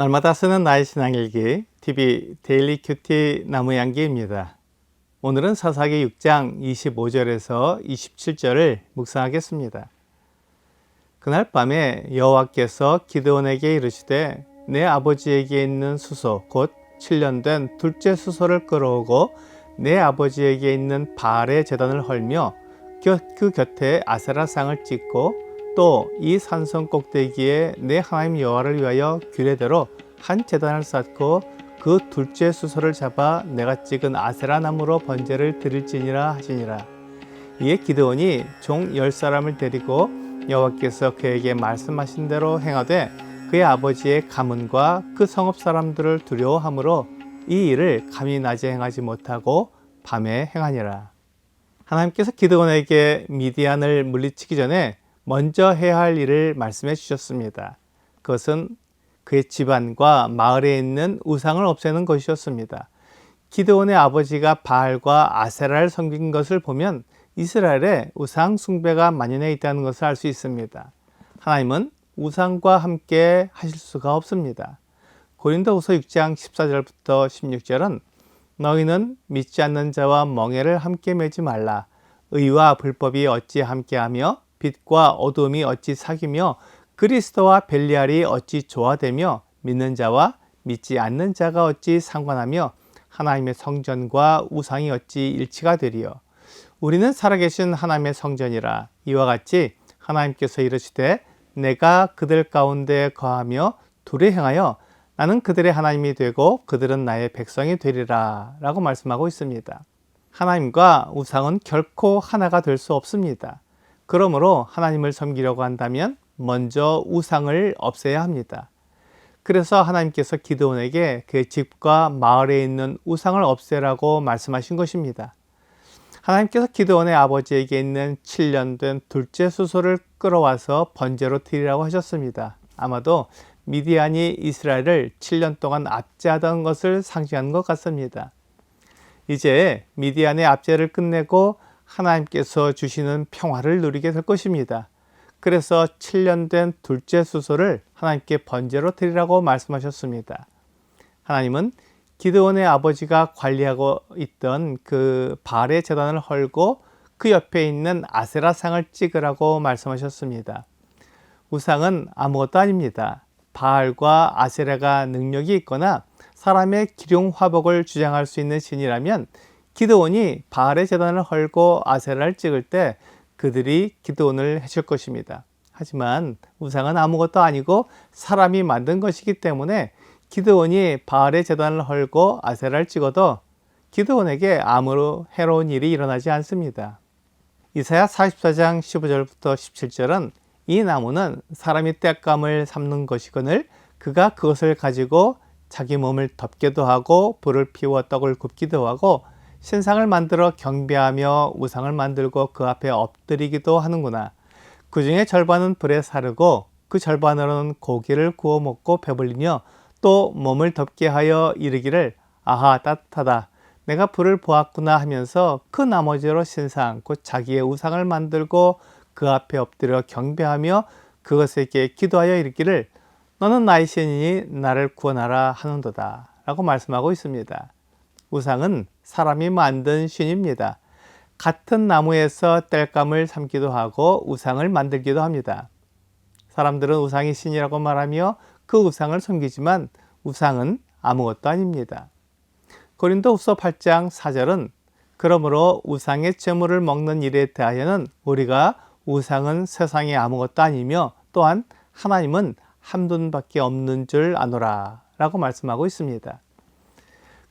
날마다 쓰는 나의 신앙일기 TV 데일리 큐티 나무양기입니다. 오늘은 사사기 6장 25절에서 27절을 묵상하겠습니다. 그날 밤에 여호와께서 기드온에게 이르시되 내 아버지에게 있는 수소 곧 7년 된 둘째 수소를 끌어오고 내 아버지에게 있는 바알의 제단을 헐며 그 곁에 아세라상을 찍고 또 이 산성 꼭대기에 내 하나님 여호와를 위하여 규례대로 한 제단을 쌓고 그 둘째 수소를 잡아 내가 찍은 아세라 나무로 번제를 드릴지니라 하시니라. 이에 기드온이 종 10사람을 데리고 여호와께서 그에게 말씀하신 대로 행하되 그의 아버지의 가문과 그 성읍 사람들을 두려워하므로 이 일을 감히 낮에 행하지 못하고 밤에 행하니라. 하나님께서 기드온에게 미디안을 물리치기 전에 먼저 해야 할 일을 말씀해 주셨습니다. 그것은 그의 집안과 마을에 있는 우상을 없애는 것이었습니다. 기드온의 아버지가 바알과 아세라를 섬긴 것을 보면 이스라엘에 우상 숭배가 만연해 있다는 것을 알 수 있습니다. 하나님은 우상과 함께 하실 수가 없습니다. 고린도후서 6장 14절부터 16절은 너희는 믿지 않는 자와 멍에를 함께 매지 말라. 의와 불법이 어찌 함께하며 빛과 어두움이 어찌 사귀며 그리스도와 벨리알이 어찌 조화되며 믿는 자와 믿지 않는 자가 어찌 상관하며 하나님의 성전과 우상이 어찌 일치가 되리요. 우리는 살아계신 하나님의 성전이라. 이와 같이 하나님께서 이르시되 내가 그들 가운데 거하며 둘이 행하여 나는 그들의 하나님이 되고 그들은 나의 백성이 되리라 라고 말씀하고 있습니다. 하나님과 우상은 결코 하나가 될 수 없습니다. 그러므로 하나님을 섬기려고 한다면 먼저 우상을 없애야 합니다. 그래서 하나님께서 기드온에게 그 집과 마을에 있는 우상을 없애라고 말씀하신 것입니다. 하나님께서 기드온의 아버지에게 있는 7년 된 둘째 수소를 끌어와서 번제로 드리라고 하셨습니다. 아마도 미디안이 이스라엘을 7년 동안 압제하던 것을 상징하는 것 같습니다. 이제 미디안의 압제를 끝내고 하나님께서 주시는 평화를 누리게 될 것입니다. 그래서 7년 된 둘째 수소를 하나님께 번제로 드리라고 말씀하셨습니다. 하나님은 기드온의 아버지가 관리하고 있던 그 바알의 제단을 헐고 그 옆에 있는 아세라상을 찍으라고 말씀하셨습니다. 우상은 아무것도 아닙니다. 바알과 아세라가 능력이 있거나 사람의 기룡화복을 주장할 수 있는 신이라면 기드온이 바알의 제단을 헐고 아세라를 찍을 때 그들이 기드온을 해칠 것입니다. 하지만 우상은 아무것도 아니고 사람이 만든 것이기 때문에 기드온이 바알의 제단을 헐고 아세라를 찍어도 기드온에게 아무런 해로운 일이 일어나지 않습니다. 이사야 44장 15절부터 17절은 이 나무는 사람이 땔감을 삼는 것이거늘 그가 그것을 가지고 자기 몸을 덮기도 하고 불을 피워 떡을 굽기도 하고 신상을 만들어 경배하며 우상을 만들고 그 앞에 엎드리기도 하는구나. 그 중에 절반은 불에 사르고 그 절반으로는 고기를 구워 먹고 배불리며 또 몸을 덮게 하여 이르기를 아하 따뜻하다. 내가 불을 보았구나 하면서 그 나머지로 신상 곧 자기의 우상을 만들고 그 앞에 엎드려 경배하며 그것에게 기도하여 이르기를 너는 나의 신이니 나를 구원하라 하는도다 라고 말씀하고 있습니다. 우상은 사람이 만든 신입니다. 같은 나무에서 땔감을 삼기도 하고 우상을 만들기도 합니다. 사람들은 우상이 신이라고 말하며 그 우상을 섬기지만 우상은 아무것도 아닙니다. 고린도후서 8장 4절은 그러므로 우상의 제물을 먹는 일에 대하여는 우리가 우상은 세상에 아무것도 아니며 또한 하나님은 한 분밖에 없는 줄 아노라 라고 말씀하고 있습니다.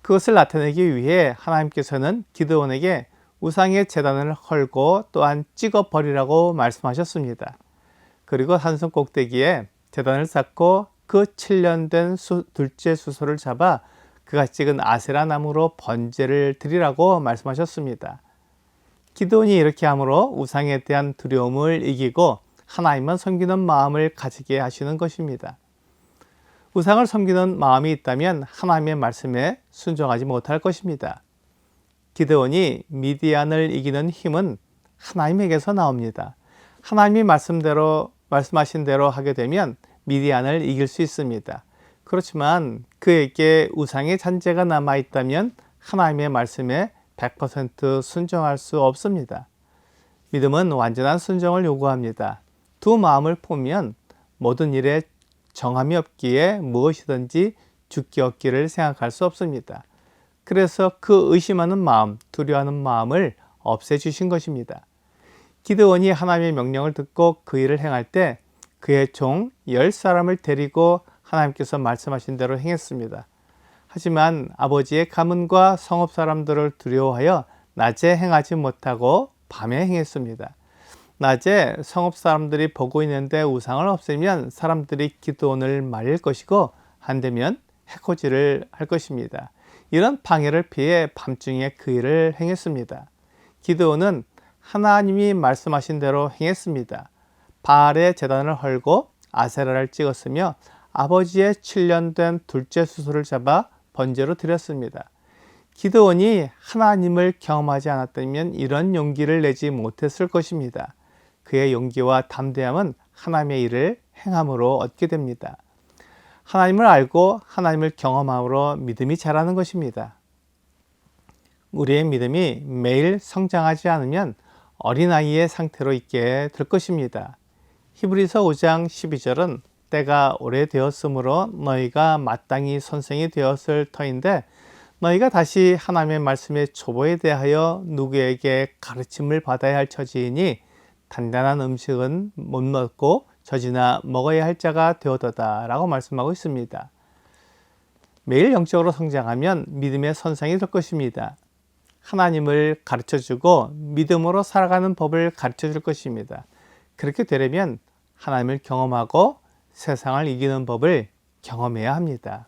그것을 나타내기 위해 하나님께서는 기드온에게 우상의 제단을 헐고 또한 찍어 버리라고 말씀하셨습니다. 그리고 산성 꼭대기에 제단을 쌓고 그 7년 된 둘째 수소를 잡아 그가 찍은 아세라 나무로 번제를 드리라고 말씀하셨습니다. 기드온이 이렇게 함으로 우상에 대한 두려움을 이기고 하나님만 섬기는 마음을 가지게 하시는 것입니다. 우상을 섬기는 마음이 있다면 하나님의 말씀에 순종하지 못할 것입니다. 기드온이 미디안을 이기는 힘은 하나님에게서 나옵니다. 하나님이 말씀하신 대로 하게 되면 미디안을 이길 수 있습니다. 그렇지만 그에게 우상의 잔재가 남아있다면 하나님의 말씀에 100% 순종할 수 없습니다. 믿음은 완전한 순종을 요구합니다. 두 마음을 보면 모든 일에 정함이 없기에 무엇이든지 죽기 없기를 생각할 수 없습니다. 그래서 그 의심하는 마음, 두려워하는 마음을 없애주신 것입니다. 기드온이 하나님의 명령을 듣고 그 일을 행할 때 그의 종 10사람을 데리고 하나님께서 말씀하신 대로 행했습니다. 하지만 아버지의 가문과 성읍 사람들을 두려워하여 낮에 행하지 못하고 밤에 행했습니다. 낮에 성읍 사람들이 보고 있는데 우상을 없애면 사람들이 기드온을 말릴 것이고 한되면 해코지를 할 것입니다. 이런 방해를 피해 밤중에 그 일을 행했습니다. 기드온은 하나님이 말씀하신 대로 행했습니다. 바알의 제단을 헐고 아세라를 찍었으며 아버지의 7년 된 둘째 수소를 잡아 번제로 드렸습니다. 기드온이 하나님을 경험하지 않았다면 이런 용기를 내지 못했을 것입니다. 그의 용기와 담대함은 하나님의 일을 행함으로 얻게 됩니다. 하나님을 알고 하나님을 경험함으로 믿음이 자라는 것입니다. 우리의 믿음이 매일 성장하지 않으면 어린아이의 상태로 있게 될 것입니다. 히브리서 5장 12절은 때가 오래되었으므로 너희가 마땅히 선생이 되었을 터인데 너희가 다시 하나님의 말씀의 초보에 대하여 누구에게 가르침을 받아야 할 처지이니 단단한 음식은 못 먹고 젖이나 먹어야 할 자가 되어도다 라고 말씀하고 있습니다. 매일 영적으로 성장하면 믿음의 선생이 될 것입니다. 하나님을 가르쳐주고 믿음으로 살아가는 법을 가르쳐줄 것입니다. 그렇게 되려면 하나님을 경험하고 세상을 이기는 법을 경험해야 합니다.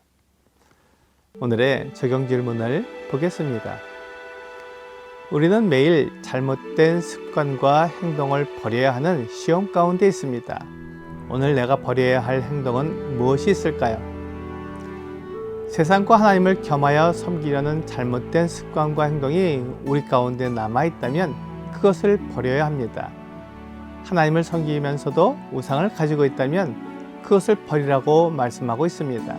오늘의 적용 질문을 보겠습니다. 우리는 매일 잘못된 습관과 행동을 버려야 하는 시험 가운데 있습니다. 오늘 내가 버려야 할 행동은 무엇이 있을까요? 세상과 하나님을 겸하여 섬기려는 잘못된 습관과 행동이 우리 가운데 남아있다면 그것을 버려야 합니다. 하나님을 섬기면서도 우상을 가지고 있다면 그것을 버리라고 말씀하고 있습니다.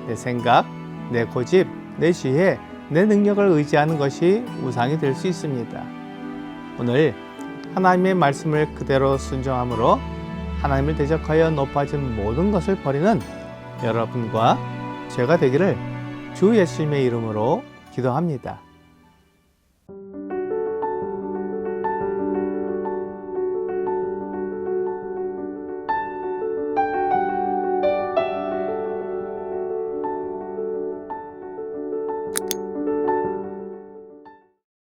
내 생각, 내 고집, 내 지혜, 내 능력을 의지하는 것이 우상이 될 수 있습니다. 오늘 하나님의 말씀을 그대로 순종함으로 하나님을 대적하여 높아진 모든 것을 버리는 여러분과 제가 되기를 주 예수님의 이름으로 기도합니다.